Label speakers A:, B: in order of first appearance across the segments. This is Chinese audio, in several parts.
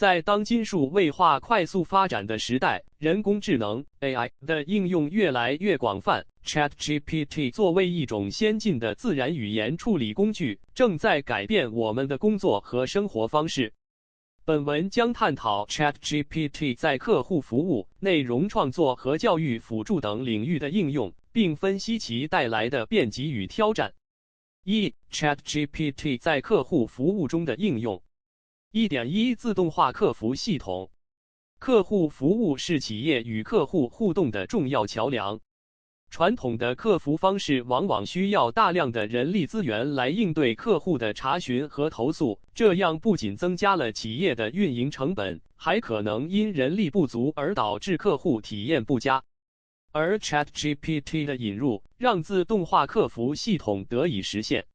A: 在当今数位化快速发展的时代，人工智能 AI 的应用越来越广泛。ChatGPT 作为一种先进的自然语言处理工具，正在改变我们的工作和生活方式。本文将探讨 ChatGPT 在客户服务、内容创作和教育辅助等领域的应用，并分析其带来的便捷与挑战。ChatGPT 在客户服务中的应用。1.1 自动化客服系统。客户服务是企业与客户互动的重要桥梁。传统的客服方式往往需要大量的人力资源来应对客户的查询和投诉，这样不仅增加了企业的运营成本，还可能因人力不足而导致客户体验不佳。而 ChatGPT 的引入，让自动化客服系统得以实现。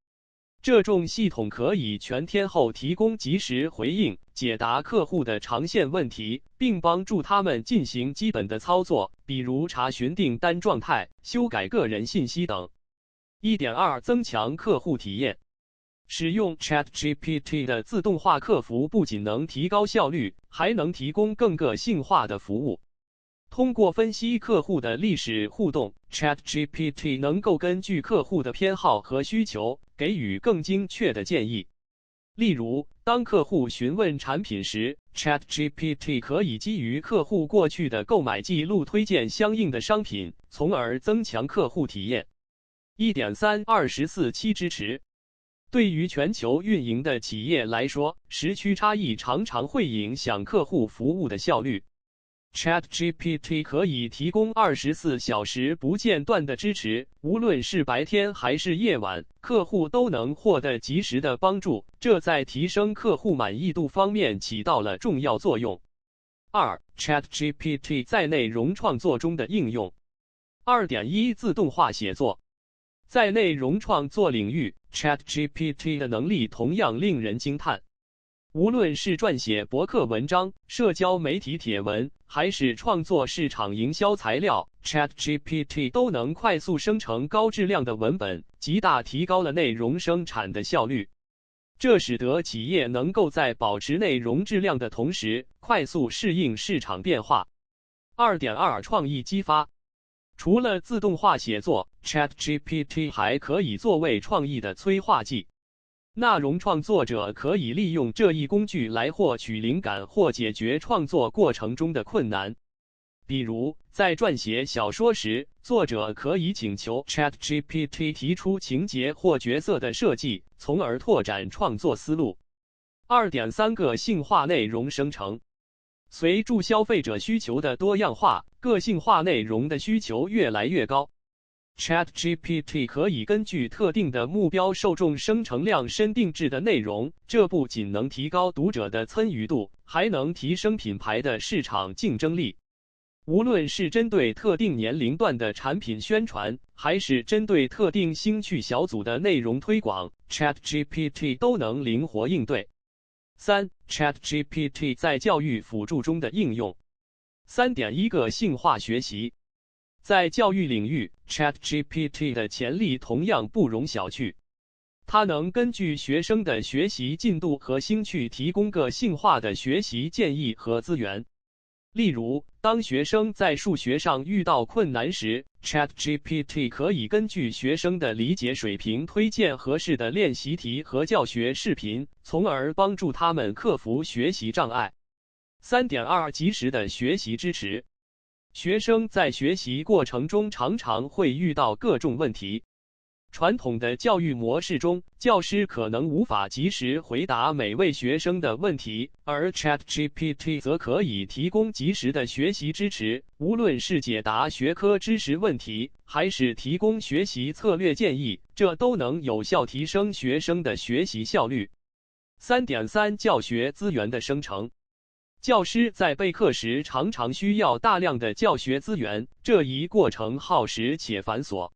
A: 这种系统可以全天候提供及时回应，解答客户的长线问题，并帮助他们进行基本的操作，比如查询订单状态、修改个人信息等。1.2 增强客户体验。使用 ChatGPT 的自动化客服不仅能提高效率，还能提供更个性化的服务。通过分析客户的历史互动， ChatGPT 能够根据客户的偏好和需求，给予更精确的建议。例如，当客户询问产品时， ChatGPT 可以基于客户过去的购买记录推荐相应的商品，从而增强客户体验。1.3 24/7支持。对于全球运营的企业来说，时区差异常常会影响客户服务的效率。ChatGPT 可以提供24小时不间断的支持，无论是白天还是夜晚，客户都能获得及时的帮助，这在提升客户满意度方面起到了重要作用。ChatGPT 在内容创作中的应用。2.1 自动化写作。在内容创作领域， ChatGPT 的能力同样令人惊叹。无论是撰写博客文章、社交媒体帖文，还是创作市场营销材料， ChatGPT 都能快速生成高质量的文本，极大提高了内容生产的效率。这使得企业能够在保持内容质量的同时，快速适应市场变化。2.2 创意激发。除了自动化写作， ChatGPT 还可以作为创意的催化剂。内容创作者可以利用这一工具来获取灵感或解决创作过程中的困难。比如，在撰写小说时，作者可以请求 ChatGPT 提出情节或角色的设计，从而拓展创作思路。2.3 个性化内容生成。随着消费者需求的多样化，个性化内容的需求越来越高。ChatGPT 可以根据特定的目标受众生成量身定制的内容，这不仅能提高读者的参与度，还能提升品牌的市场竞争力。无论是针对特定年龄段的产品宣传，还是针对特定兴趣小组的内容推广， ChatGPT 都能灵活应对。ChatGPT 在教育辅助中的应用。3.1 个性化学习。在教育领域， ChatGPT 的潜力同样不容小觑。它能根据学生的学习进度和兴趣提供个性化的学习建议和资源。例如，当学生在数学上遇到困难时， ChatGPT 可以根据学生的理解水平推荐合适的练习题和教学视频，从而帮助他们克服学习障碍。3.2 及时的学习支持。学生在学习过程中常常会遇到各种问题。传统的教育模式中，教师可能无法及时回答每位学生的问题，而 ChatGPT 则可以提供及时的学习支持，无论是解答学科知识问题，还是提供学习策略建议，这都能有效提升学生的学习效率。3.3 教学资源的生成。教师在备课时常常需要大量的教学资源，这一过程耗时且繁琐。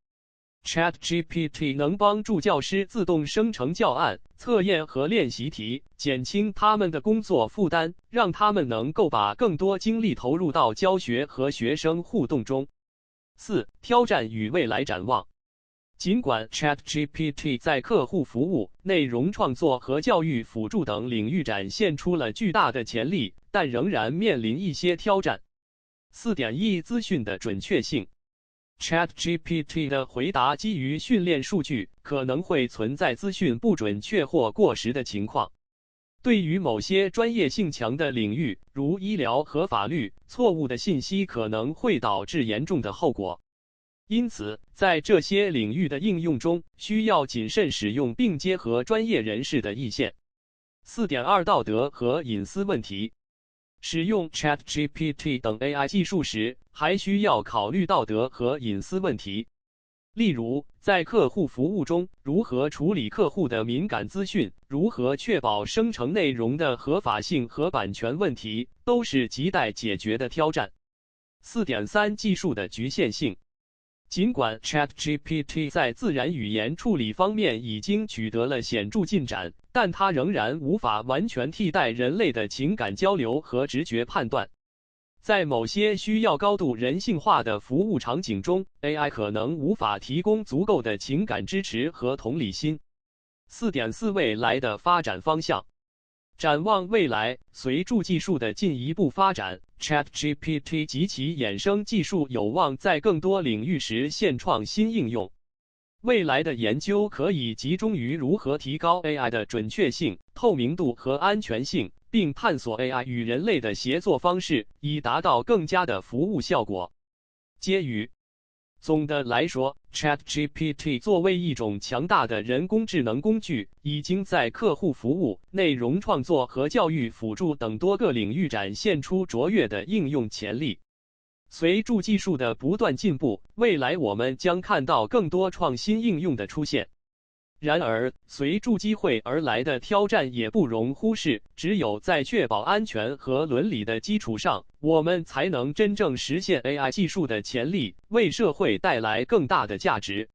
A: ChatGPT 能帮助教师自动生成教案、测验和练习题，减轻他们的工作负担，让他们能够把更多精力投入到教学和学生互动中。4. 挑战与未来展望。尽管 ChatGPT 在客户服务、内容创作和教育辅助等领域展现出了巨大的潜力，但仍然面临一些挑战。4.1 资讯的准确性。ChatGPT 的回答基于训练数据，可能会存在资讯不准确或过时的情况。对于某些专业性强的领域，如医疗和法律，错误的信息可能会导致严重的后果。因此，在这些领域的应用中，需要谨慎使用并结合专业人士的意见。4.2 道德和隐私问题。使用 ChatGPT 等 AI 技术时，还需要考虑道德和隐私问题。例如，在客户服务中，如何处理客户的敏感资讯，如何确保生成内容的合法性和版权问题，都是亟待解决的挑战。4.3 技术的局限性。尽管 ChatGPT 在自然语言处理方面已经取得了显著进展，但它仍然无法完全替代人类的情感交流和直觉判断。在某些需要高度人性化的服务场景中 ，AI 可能无法提供足够的情感支持和同理心。4.4 未来的发展方向。展望未来，随助技术的进一步发展 ，ChatGPT 及其衍生技术有望在更多领域实现创新应用。未来的研究可以集中于如何提高 AI 的准确性、透明度和安全性，并探索 AI 与人类的协作方式，以达到更佳的服务效果。结语。总的来说 ，ChatGPT 作为一种强大的人工智能工具，已经在客户服务、内容创作和教育辅助等多个领域展现出卓越的应用潜力。随着技术的不断进步，未来我们将看到更多创新应用的出现。然而，随着机会而来的挑战也不容忽视。只有在确保安全和伦理的基础上，我们才能真正实现 AI 技术的潜力，为社会带来更大的价值。